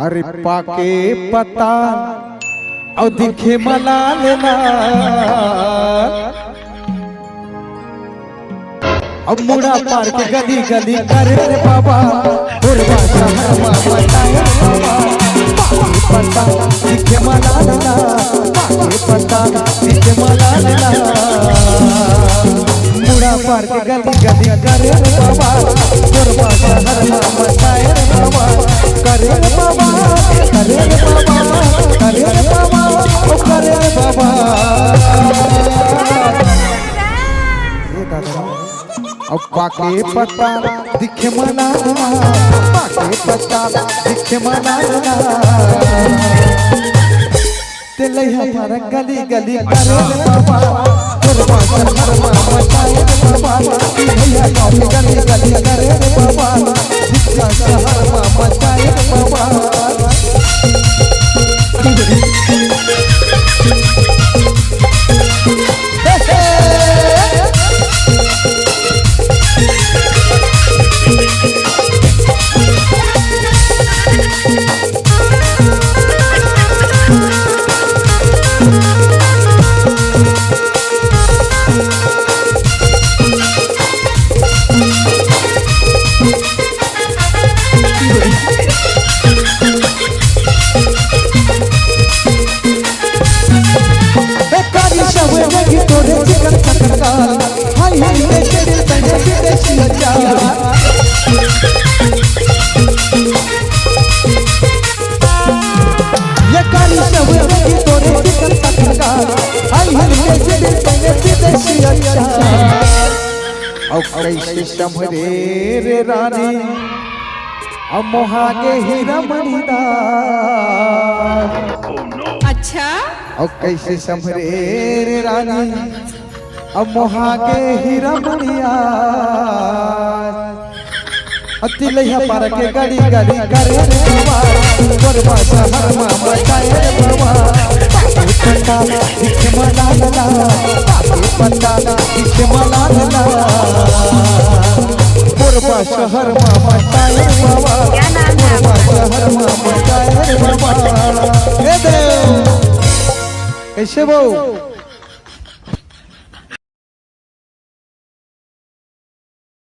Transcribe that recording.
अरे पाके पता और दिखे मलाल अब मुड़ा पार के गली गली करे रे बाबा बुरबा शहर में बताए बाबा पाके पता दिखे मलाल पाके पता दिखे मलाल मुड़ा पार के गली गली करे रे बाबा बुरबा शहर में बताए बाबा करे रे बाबा करे रे बाबा करे रे बाबा ओ करे रे बाबा ये दादा अब पाके पता दिखे मलाल पाके पता दिखे मलाल तेले हमारा गली गली करे रे बाबा बुरबा शहर में बताए बाबा भैया गाँव गली गली करे रे बाबा शिक्षा शहर में बताए बाबा कैसे संभरे रे रानी अब मोहागे हीरा मणिदार अच्छा और कैसे संभरे रे रानी अब मोहागे हीरा मणियार अतिलैया पार के गली गली करे रे बाबा बुरबा शहर में बताए रे बाबा पाके पता दिखे मलाल पता दिखे मलाल बुरबा शहर में बताए रे बाबा बुरबा शहर में बताए रे बाबा ए देव कैसे बहू